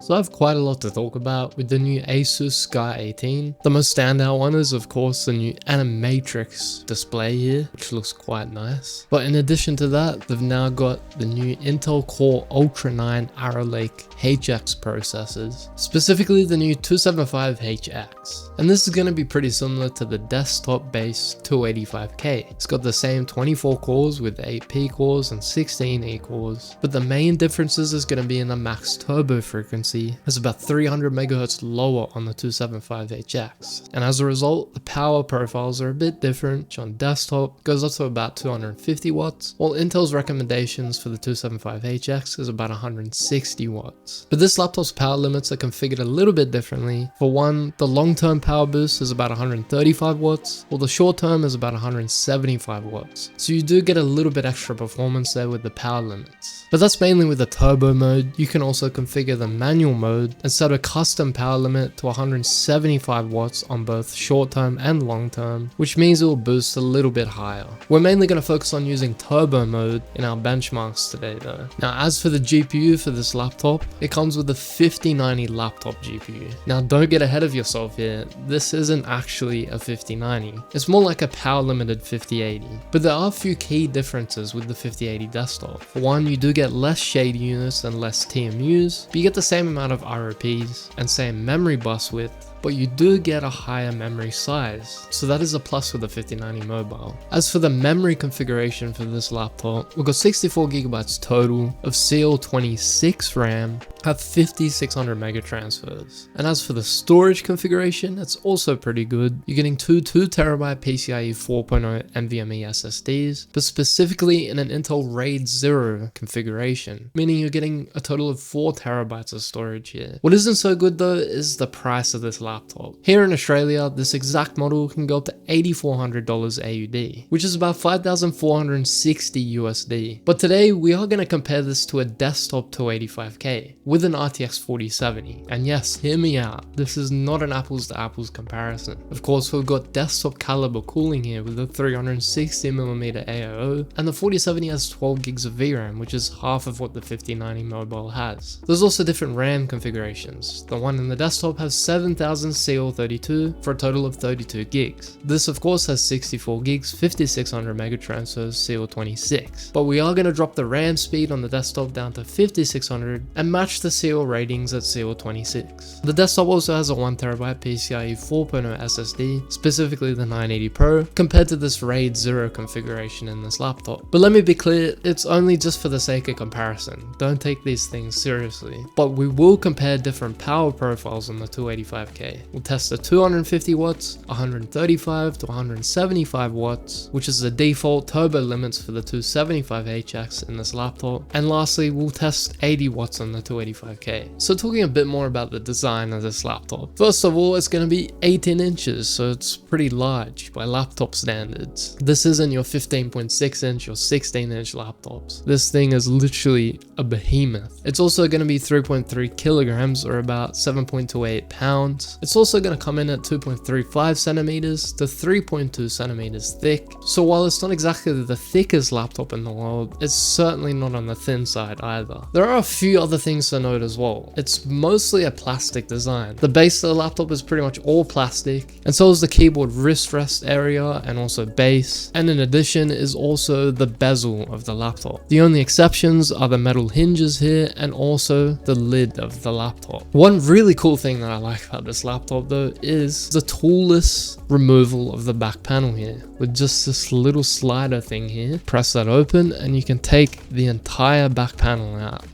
So I have quite a lot to talk about with the new ASUS Sky 18. The most standout one is of course the new Animatrix display here, which looks quite nice. But in addition to that, they've now got the new Intel Core Ultra 9 Arrow Lake HX processors, specifically the new 275HX. And this is going to be pretty similar to the desktop-based 285K. It's got the same 24 cores with 8 P cores and 16 E cores, but the main differences is going to be in the max turbo frequency. It's about 300 MHz lower on the 275HX, and as a result, the power profiles are a bit different, which on desktop goes up to about 250 watts, while Intel's recommendations for the 275HX is about 160 watts. But this laptop's power limits are configured a little bit differently. For one, the long-term power boost is about 135 watts, while the short-term is about 175 watts. So you do get a little bit extra performance there with the power limits. But that's mainly with the turbo mode. You can also configure the manual mode and set a custom power limit to 175 watts on both short-term and long-term, which means it will boost a little bit higher. We're mainly going to focus on using turbo mode in our benchmarks today though. Now as for the GPU for this laptop, it comes with a 5090 laptop GPU. Now don't get ahead of yourself here, this isn't actually a 5090, it's more like a power limited 5080. But there are a few key differences with the 5080 desktop. For one, you do get less shade units and less TMUs, but you get the same amount of ROPs and same memory bus width, but you do get a higher memory size, so that is a plus with the 5090 mobile. As for the memory configuration for this laptop, we've got 64GB total of CL26 RAM at 5600 mega transfers. And as for the storage configuration, it's also pretty good. You're getting two 2TB PCIe 4.0 NVMe SSDs, but specifically in an Intel RAID 0 configuration, meaning you're getting a total of 4TB of storage here. What isn't so good though is the price of this laptop. Here in Australia, this exact model can go up to $8,400 AUD, which is about 5,460 USD. But today we are going to compare this to a desktop 285K with an RTX 4070. And yes, hear me out, this is not an apples to apples comparison. Of course, we've got desktop caliber cooling here with a 360mm AIO, and the 4070 has 12 gigs of VRAM, which is half of what the 5090 mobile has. There's also different RAM configurations. The one in the desktop has 7000 CL32 for a total of 32 gigs. This of course has 64 gigs, 5600 mega transfers, CL26. But we are going to drop the RAM speed on the desktop down to 5600 and match the CL ratings at CL26. The desktop also has a 1TB PCIe 4.0 SSD, specifically the 980 Pro, compared to this RAID 0 configuration in this laptop. But let me be clear, it's only just for the sake of comparison. Don't take these things seriously. But we will compare different power profiles on the 285K. We'll test the 250 watts, 135 to 175 watts, which is the default turbo limits for the 275HX in this laptop. And lastly, we'll test 80 watts on the 285K. So talking a bit more about the design of this laptop. First of all, it's going to be 18 inches, so it's pretty large by laptop standards. This isn't your 15.6 inch or 16 inch laptops. This thing is literally a behemoth. It's also going to be 3.3 kilograms or about 7.28 pounds. It's also going to come in at 2.35 centimeters to 3.2 centimeters thick. So while it's not exactly the thickest laptop in the world, it's certainly not on the thin side either. There are a few other things to note as well. It's mostly a plastic design. The base of the laptop is pretty much all plastic, and so is the keyboard wrist rest area and also base. And in addition is also the bezel of the laptop. The only exceptions are the metal hinges here and also the lid of the laptop. One really cool thing that I like about this laptop though is the toolless removal of the back panel here with just this little slider thing here. Press that open and you can take the entire back panel out.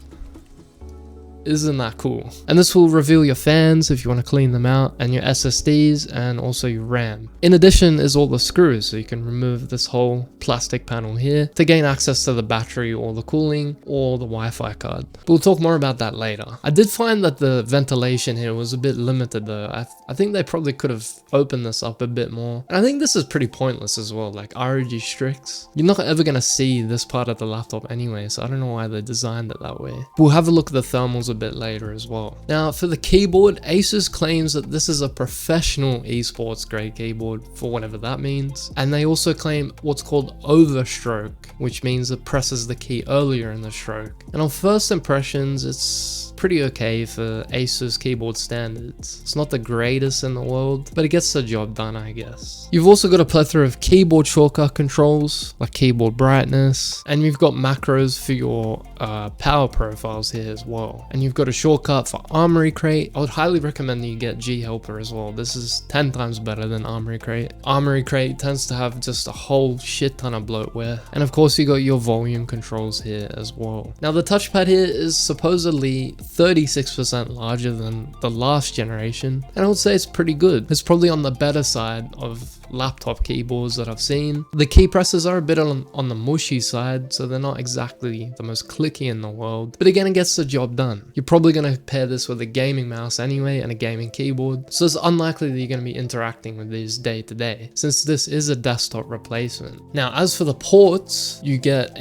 Isn't that cool? And this will reveal your fans if you want to clean them out, and your SSDs and also your RAM. In addition is all the screws, so you can remove this whole plastic panel here to gain access to the battery or the cooling or the Wi-Fi card. But we'll talk more about that later. I did find that the ventilation here was a bit limited though. I think they probably could have opened this up a bit more. And I think this is pretty pointless as well, like ROG Strix. You're not ever going to see this part of the laptop anyway, so I don't know why they designed it that way. We'll have a look at the thermals a bit later as well. Now for the keyboard, ASUS claims that this is a professional esports grade keyboard, for whatever that means, and they also claim what's called overstroke, which means it presses the key earlier in the stroke. And on first impressions, it's pretty okay for ASUS keyboard standards. It's not the greatest in the world, but it gets the job done, I guess. You've also got a plethora of keyboard shortcut controls, like keyboard brightness, and you've got macros for your power profiles here as well. And you've got a shortcut for Armory Crate. I would highly recommend that you get G Helper as well. This is 10 times better than Armory Crate. Armory Crate tends to have just a whole shit ton of bloatware. And of course you got your volume controls here as well. Now the touchpad here is supposedly 36% larger than the last generation, and I would say it's pretty good. It's probably on the better side of laptop keyboards that I've seen. The key presses are a bit on the mushy side, so they're not exactly the most clicky in the world, but again, it gets the job done. You're probably going to pair this with a gaming mouse anyway and a gaming keyboard, so it's unlikely that you're going to be interacting with these day to day, since this is a desktop replacement. Now as for the ports, you get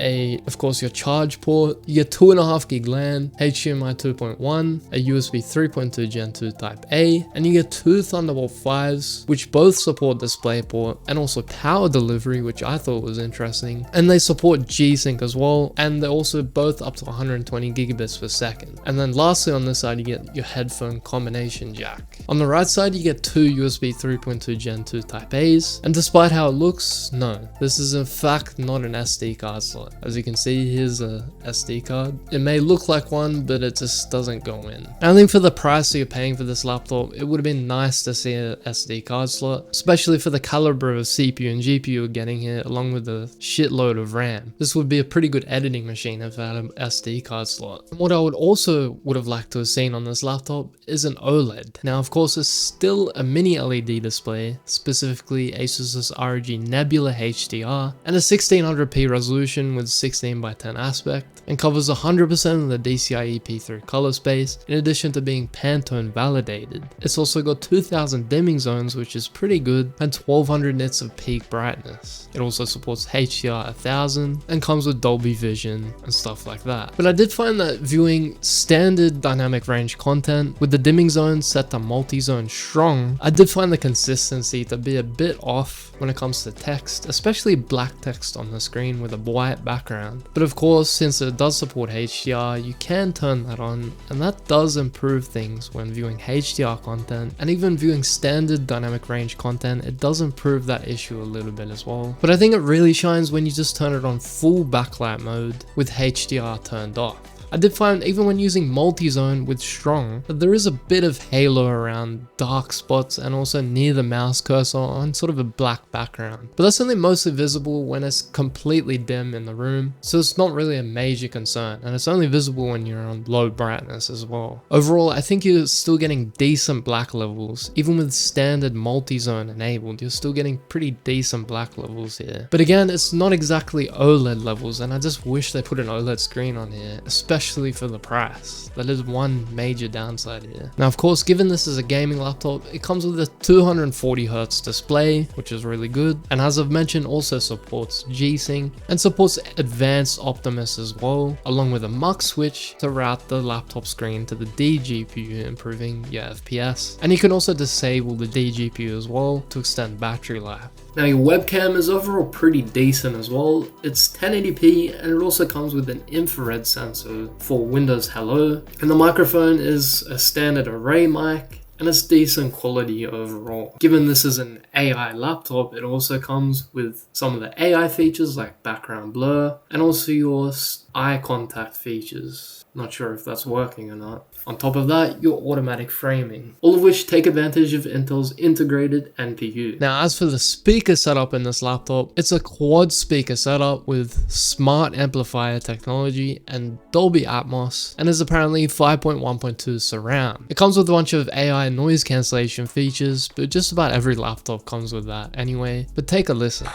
of course your charge port, you get 2.5 gig LAN, HDMI 2.1, a USB 3.2 Gen 2 Type A, and you get two Thunderbolt 5s, which both support DisplayPort and also power delivery, which I thought was interesting. And they support G-Sync as well, and they're also both up to 120 gigabits per second. And then lastly on this side, you get your headphone combination jack. On the right side, you get two USB 3.2 Gen 2 Type A's, and despite how it looks, no, this is in fact not an SD card slot. As you can see, here's a SD card. It may look like one, but it just doesn't go in. I think for the price that you're paying for this laptop, it would have been nice to see a SD card slot, especially for the caliber of CPU and GPU we're getting here, along with a shitload of RAM. This would be a pretty good editing machine if it had an SD card slot. What I would have liked to have seen on this laptop is an OLED. Now of course it's still a mini LED display, specifically ASUS ROG Nebula HDR, and a 1600p resolution with 16:10 aspect, and covers 100% of the DCI EP3 color space, in addition to being Pantone validated. It's also got 2000 dimming zones, which is pretty good, and 1200 nits of peak brightness. It also supports HDR 1000 and comes with Dolby Vision and stuff like that. But I did find that viewing standard dynamic range content with the dimming zone set to multi-zone strong, I did find the consistency to be a bit off when it comes to text, especially black text on the screen with a white background. But of course, since it does support HDR, you can turn that on, and that does improve things when viewing HDR content, and even viewing standard dynamic range content, it does improve that issue a little bit as well. But I think it really shines when you just turn it on full backlight mode with HDR turned off. I did find even when using multi-zone with strong, that there is a bit of halo around dark spots and also near the mouse cursor on sort of a black background. But that's only mostly visible when it's completely dim in the room, so it's not really a major concern, and it's only visible when you're on low brightness as well. Overall, I think you're still getting decent black levels. Even with standard multi-zone enabled, you're still getting pretty decent black levels here. But again, it's not exactly OLED levels, and I just wish they put an OLED screen on here, especially for the price. That is one major downside here. Now of course, given this is a gaming laptop, it comes with a 240Hz display, which is really good, and as I've mentioned, also supports G-Sync and supports advanced Optimus as well, along with a mux switch to route the laptop screen to the D GPU, improving your FPS. And you can also disable the D GPU as well to extend battery life. Now your webcam is overall pretty decent as well. It's 1080p, and it also comes with an infrared sensor for Windows Hello, and the microphone is a standard array mic, and it's decent quality overall. Given this is an AI laptop, it also comes with some of the AI features like background blur, and also your eye contact features. Not sure if that's working or not. On top of that, your automatic framing, all of which take advantage of Intel's integrated NPU. Now, as for the speaker setup in this laptop, it's a quad speaker setup with smart amplifier technology and Dolby Atmos, and is apparently 5.1.2 surround. It comes with a bunch of AI noise cancellation features, but just about every laptop comes with that anyway. But take a listen.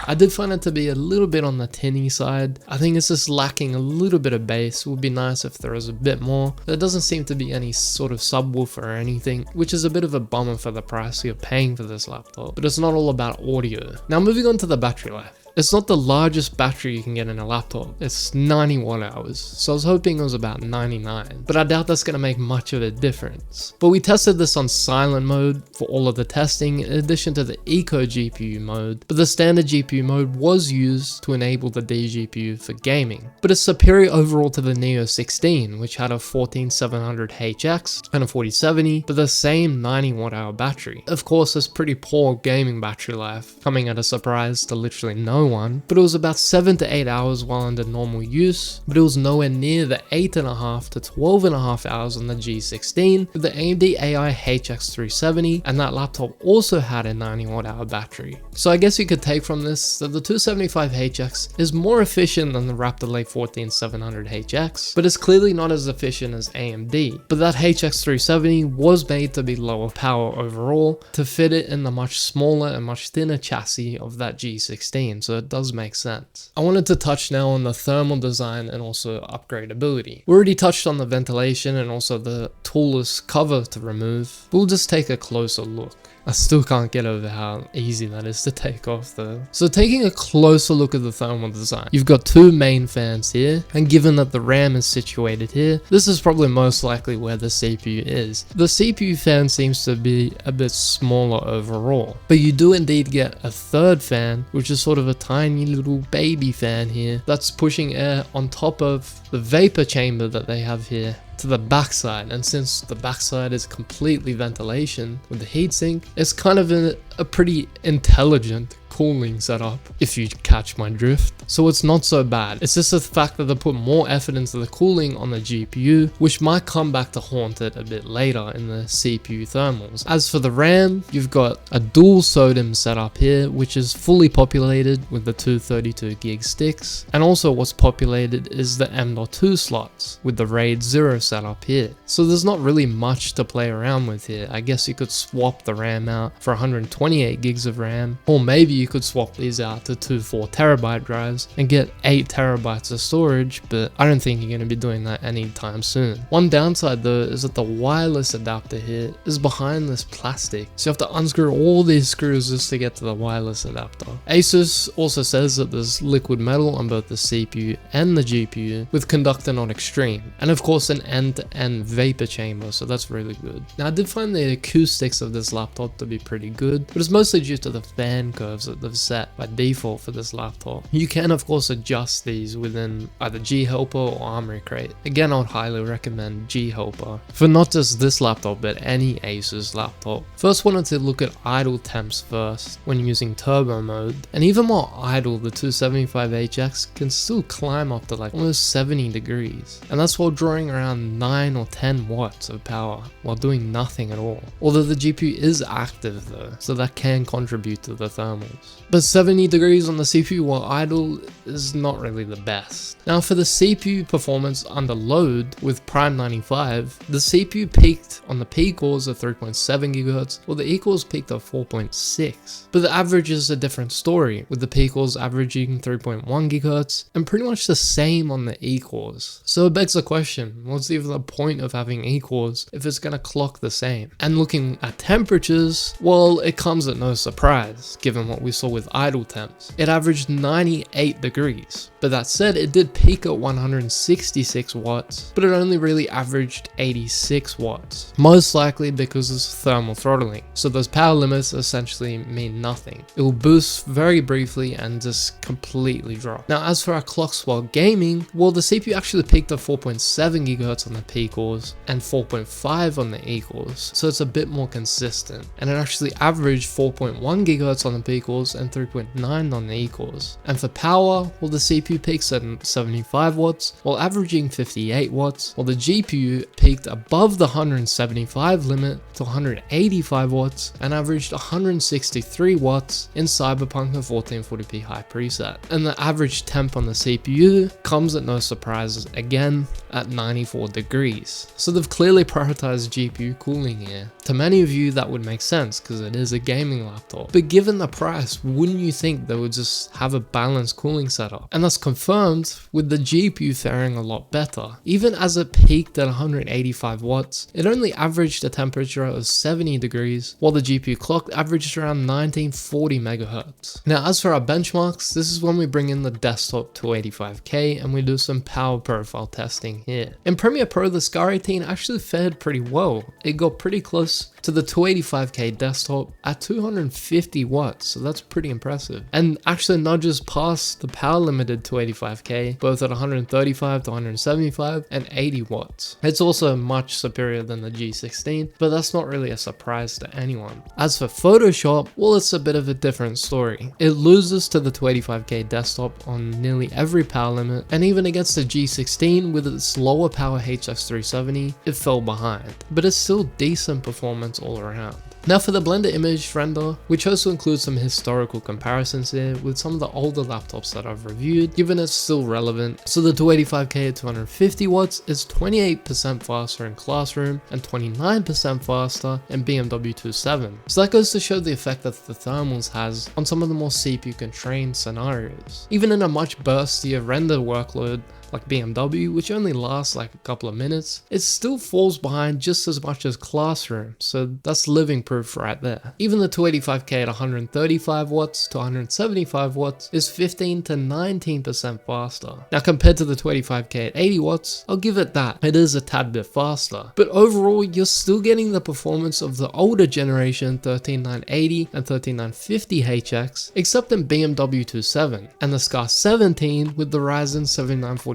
I did find it to be a little bit on the tinny side. I think it's just lacking a little bit of bass. It would be nice if there was a bit more. There doesn't seem to be any sort of subwoofer or anything, which is a bit of a bummer for the price you're paying for this laptop, but it's not all about audio. Now moving on to the battery life. It's not the largest battery you can get in a laptop, it's 90 watt hours, so I was hoping it was about 99, but I doubt that's going to make much of a difference. But we tested this on silent mode for all of the testing in addition to the Eco GPU mode, but the standard GPU mode was used to enable the DGPU for gaming. But it's superior overall to the Neo 16, which had a 14700HX and a 4070, but the same 90 watt hour battery. Of course, it's pretty poor gaming battery life, coming at a surprise to literally no one, but it was about 7 to 8 hours while under normal use, but it was nowhere near the 8.5 to 12.5 hours on the G16 with the AMD AI HX370, and that laptop also had a 90 watt hour battery. So I guess you could take from this that the 275HX is more efficient than the Raptor Lake 14700HX, but it's clearly not as efficient as AMD. But that HX370 was made to be lower power overall to fit it in the much smaller and much thinner chassis of that G16, so it does make sense. I wanted to touch now on the thermal design and also upgradability. We already touched on the ventilation and also the toolless cover to remove. We'll just take a closer look. I still can't get over how easy that is to take off though. So taking a closer look at the thermal design, you've got two main fans here, and given that the RAM is situated here, this is probably most likely where the CPU is. The CPU fan seems to be a bit smaller overall, but you do indeed get a third fan, which is sort of a tiny little baby fan here that's pushing air on top of the vapor chamber that they have here to the backside. And since the backside is completely ventilation with the heatsink, it's kind of a pretty intelligent cooling setup, if you catch my drift. So it's not so bad. It's just the fact that they put more effort into the cooling on the GPU, which might come back to haunt it a bit later in the CPU thermals. As for the RAM, you've got a dual SODIMM setup here, which is fully populated with the two 32 gig sticks. And also what's populated is the M.2 slots with the RAID 0 setup here. So there's not really much to play around with here. I guess you could swap the RAM out for 128 gigs of RAM, or maybe you could swap these out to two 4TB drives and get 8TB of storage, but I don't think you're going to be doing that anytime soon. One downside though is that the wireless adapter here is behind this plastic, so you have to unscrew all these screws just to get to the wireless adapter. ASUS also says that there's liquid metal on both the CPU and the GPU with conductor not extreme, and of course an end-to-end vapor chamber, so that's really good. Now I did find the acoustics of this laptop to be pretty good, but it's mostly due to the fan curves that they've set by default for this laptop. You can of course adjust these within either G-Helper or Armoury Crate. Again, I would highly recommend G-Helper for not just this laptop but any ASUS laptop. First wanted to look at idle temps first when using turbo mode, and even while idle the 275HX can still climb up to like almost 70 degrees, and that's while drawing around 9 or 10 watts of power while doing nothing at all. Although the GPU is active though, so that can contribute to the thermals. But 70 degrees on the CPU while idle is not really the best. Now for the CPU performance under load with Prime 95, the CPU peaked on the P cores at 3.7 GHz, while the E cores peaked at 4.6. But the average is a different story, with the P cores averaging 3.1 GHz and pretty much the same on the E cores. So it begs the question, what's even the point of having E cores if it's gonna clock the same? And looking at temperatures, well, it comes at no surprise given what we saw with idle temps. It averaged 98 degrees, but that said, it did peak at 166 watts, but it only really averaged 86 watts, most likely because it's thermal throttling, so those power limits essentially mean nothing. It will boost very briefly and just completely drop. Now as for our clocks while gaming, well, the CPU actually peaked at 4.7 GHz on the P cores and 4.5 on the E cores, so it's a bit more consistent, and it actually averaged 4.1 GHz on the P cores and 3.9 on the E cores. And for power, power, well, the CPU peaks at 75 watts, while averaging 58 watts, while the GPU peaked above the 175 limit to 185 watts and averaged 163 watts in Cyberpunk and 1440p high preset. And the average temp on the CPU comes at no surprises again at 94 degrees. So they've clearly prioritized GPU cooling here. To many of you that would make sense because it is a gaming laptop, but given the price, wouldn't you think they would just have a balanced cooling setup? And that's confirmed with the GPU faring a lot better. Even as it peaked at 185 watts, it only averaged a temperature of 70 degrees, while the GPU clock averaged around 1940 megahertz. Now as for our benchmarks, this is when we bring in the desktop 285K and we do some power profile testing here. In Premiere Pro, the Scar 18 actually fared pretty well. It got pretty close to the 285K desktop at 250 watts, so that's pretty impressive. And actually nudges past the power limited 285K, both at 135 to 175 and 80 watts. It's also much superior than the G16, but that's not really a surprise to anyone. As for Photoshop, well, it's a bit of a different story. It loses to the 285K desktop on nearly every power limit, and even against the G16 with its lower power HX370, it fell behind, but it's still decent performance all around. Now for the Blender image render, we chose to include some historical comparisons here with some of the older laptops that I've reviewed, given it's still relevant. So the 285K at 250 watts is 28% faster in Classroom and 29% faster in BMW 2.7. So that goes to show the effect that the thermals has on some of the more CPU constrained scenarios. Even in a much burstier render workload like BMW, which only lasts like a couple of minutes, it still falls behind just as much as Classroom, so that's living proof right there. Even the 285K at 135 watts to 175 watts is 15 to 19% faster. Now compared to the 285K at 80 watts, I'll give it that, it is a tad bit faster, but overall you're still getting the performance of the older generation 13980 and 13950HX, except in BMW 2.7, and the Scar 17 with the Ryzen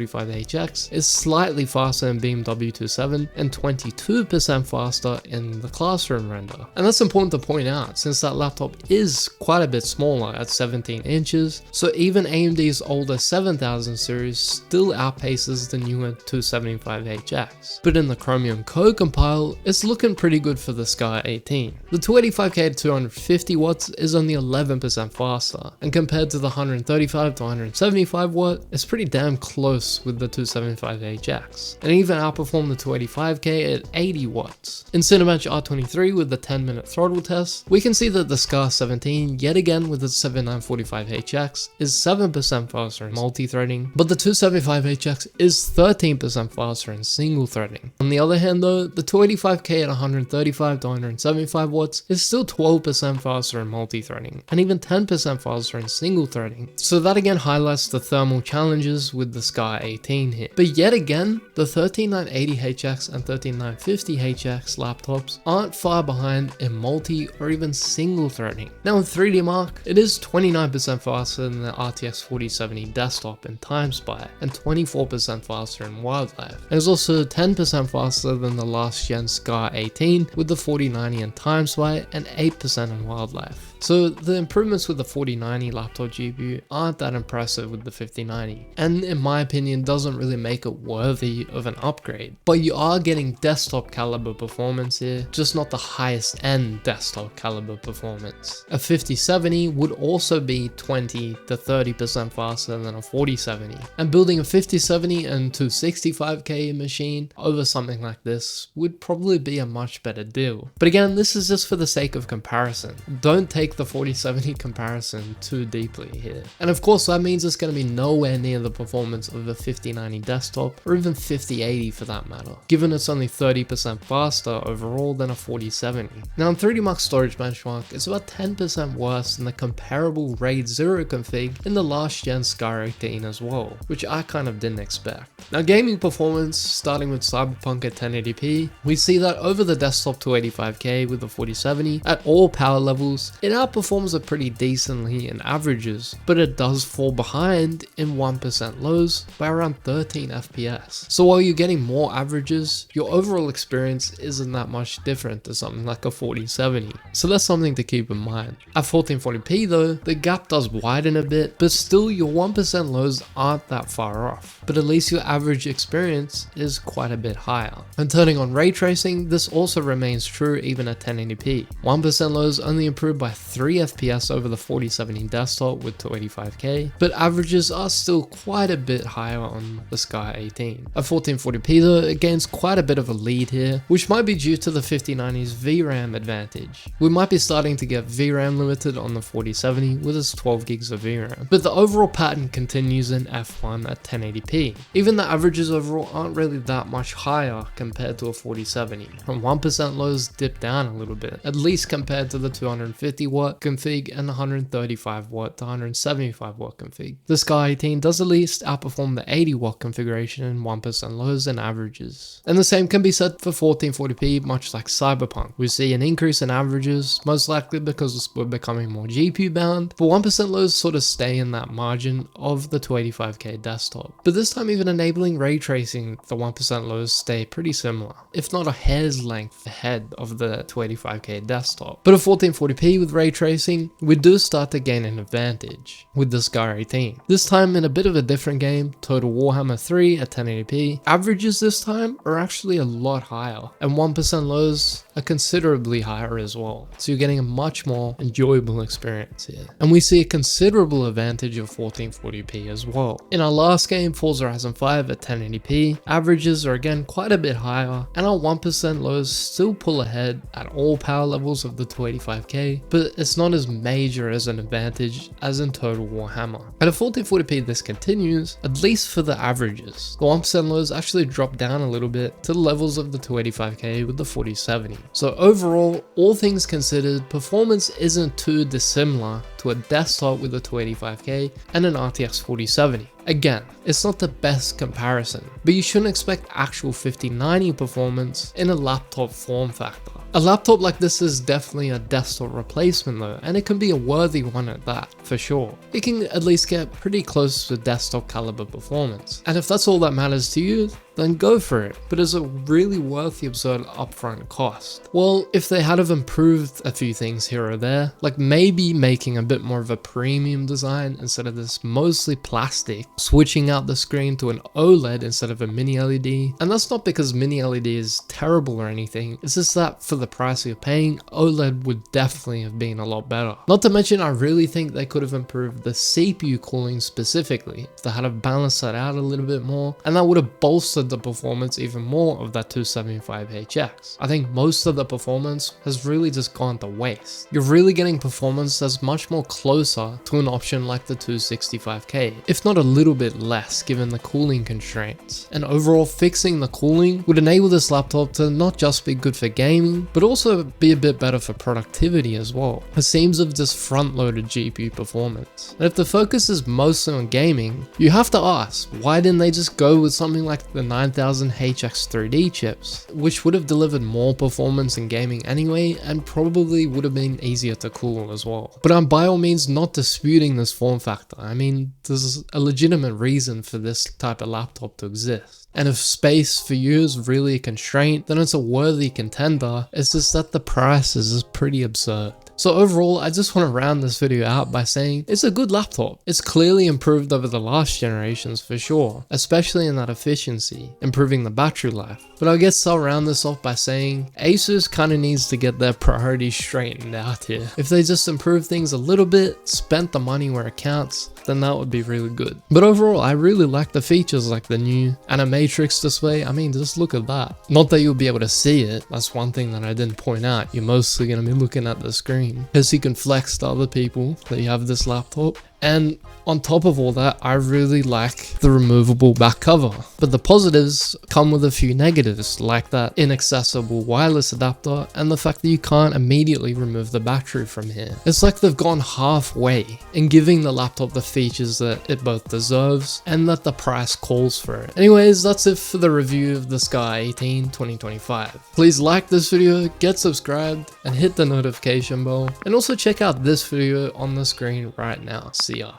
7945HX is slightly faster in BMW 2.7 and 22% faster in the Classroom render. And that's important to point out since that laptop is quite a bit smaller at 17 inches, so even AMD's older 7000 series still outpaces the newer 275HX. But in the Chromium Code compile, it's looking pretty good for the Scar 18. The 285K to 250 watts is only 11% faster, and compared to the 135 to 175 watt, it's pretty damn close with the 275HX, and even outperformed the 285K at 80 watts. In Cinebench R23 with the 10-minute throttle test, we can see that the Scar 17, yet again with its 7945HX, is 7% faster in multi-threading, but the 275HX is 13% faster in single threading. On the other hand though, the 285K at 135 to 175 watts is still 12% faster in multi-threading, and even 10% faster in single threading. So that again highlights the thermal challenges with the Scar 18 here. But yet again, the 13980HX and 13950HX laptops aren't far behind in multi or even single threading. Now in 3D Mark, it is 29% faster than the RTX 4070 desktop in TimeSpy and 24% faster in Wildlife. And it's also 10% faster than the last gen Scar 18 with the 4090 in TimeSpy and 8% in Wildlife. So the improvements with the 4090 laptop GPU aren't that impressive with the 5090, and in my opinion doesn't really make it worthy of an upgrade. But you are getting desktop caliber performance here, just not the highest end desktop caliber performance. A 5070 would also be 20 to 30% faster than a 4070, and building a 5070 and 265K machine over something like this would probably be a much better deal. But again, this is just for the sake of comparison. Don't take the 4070 comparison too deeply here. And of course that means it's going to be nowhere near the performance of a 5090 desktop or even 5080 for that matter, given it's only 30% faster overall than a 4070. Now in 3D Mark storage benchmark, it's about 10% worse than the comparable RAID 0 config in the last gen Scar 18 as well, which I kind of didn't expect. Now gaming performance, starting with Cyberpunk at 1080p, we see that over the desktop 285K with the 4070 at all power levels, it outperforms it pretty decently in averages, but it does fall behind in 1% lows by around 13 FPS. So while you're getting more averages, your overall experience isn't that much different to something like a 4070. So that's something to keep in mind. At 1440p though, the gap does widen a bit, but still your 1% lows aren't that far off. But at least your average experience is quite a bit higher. And turning on ray tracing, this also remains true even at 1080p. 1% lows only improved by 3 FPS over the 4070 desktop with 285K, but averages are still quite a bit higher on the Sky 18. At 1440p though, it gains quite a bit of a lead here, which might be due to the 5090's VRAM advantage. We might be starting to get VRAM limited on the 4070 with its 12 gigs of VRAM, but the overall pattern continues in F1 at 1080p. Even the averages overall aren't really that much higher compared to a 4070. From 1% lows dip down a little bit, at least compared to the 250 watt config and the 135 watt to 175 watt config. The Sky 18 does at least outperform the 80 watt configuration in 1% lows and averages. And the same can be said for 1440p, much like Cyberpunk. We see an increase in averages, most likely because we're becoming more GPU bound, but 1% lows sort of stay in that margin of the 285K desktop. But this time even enabling ray tracing, the 1% lows stay pretty similar, if not a hair's length ahead of the 285K desktop. But at 1440p with ray tracing, we do start to gain an advantage with the Sky 18. This time in a bit of a different game, Total Warhammer 3 at 1080p, averages this time are actually a lot higher, and 1% lows are considerably higher as well. So you're getting a much more enjoyable experience here. And we see a considerable advantage of 1440p as well. In our last game, Forza Horizon 5 at 1080p, averages are again quite a bit higher, and our 1% lows still pull ahead at all power levels of the 285K, but it's not as major as an advantage as in Total Warhammer. At a 1440p this continues, at least for the averages. The 1% lows actually drop down a little bit to the levels of the 285K with the 4070. So overall, all things considered, performance isn't too dissimilar to a desktop with a 285K and an RTX 4070. Again, it's not the best comparison, but you shouldn't expect actual 5090 performance in a laptop form factor. A laptop like this is definitely a desktop replacement though, and it can be a worthy one at that, for sure. It can at least get pretty close to desktop caliber performance. And if that's all that matters to you, then go for it. But is it really worth the absurd upfront cost? Well, if they had have improved a few things here or there, like maybe making a bit more of a premium design instead of this mostly plastic, switching out the screen to an OLED instead of a mini LED. And that's not because mini LED is terrible or anything, it's just that for the price you're paying, OLED would definitely have been a lot better. Not to mention, I really think they could have improved the CPU cooling specifically. If they had have balanced that out a little bit more, and that would have bolstered the performance even more of that 275HX. I think most of the performance has really just gone to waste. You're really getting performance that's much more closer to an option like the 265K, if not a little bit less given the cooling constraints. And overall, fixing the cooling would enable this laptop to not just be good for gaming, but also be a bit better for productivity as well. It seems of just front-loaded GPU performance. And if the focus is mostly on gaming, you have to ask, why didn't they just go with something like the 9000HX 3D chips, which would have delivered more performance in gaming anyway, and probably would have been easier to cool as well. But I'm by all means not disputing this form factor. I mean, there's a legitimate reason for this type of laptop to exist. And if space for you is really a constraint, then it's a worthy contender. It's just that the price is just pretty absurd. So overall, I just want to round this video out by saying it's a good laptop. It's clearly improved over the last generations for sure, especially in that efficiency, improving the battery life. But I guess I'll round this off by saying ASUS kind of needs to get their priorities straightened out here. If they just improve things a little bit, spent the money where it counts, then that would be really good. But overall, I really like the features like the new animatrix display. I mean, just look at that. Not that you'll be able to see it, that's one thing that I didn't point out. You're mostly going to be looking at the screen, because you can flex to other people that you have this laptop. And on top of all that, I really like the removable back cover. But the positives come with a few negatives, like that inaccessible wireless adapter and the fact that you can't immediately remove the battery from here. It's like they've gone halfway in giving the laptop the features that it both deserves and that the price calls for it. Anyways, that's it for the review of the Sky 18 2025. Please like this video, get subscribed, and hit the notification bell. And also check out this video on the screen right now. See ya.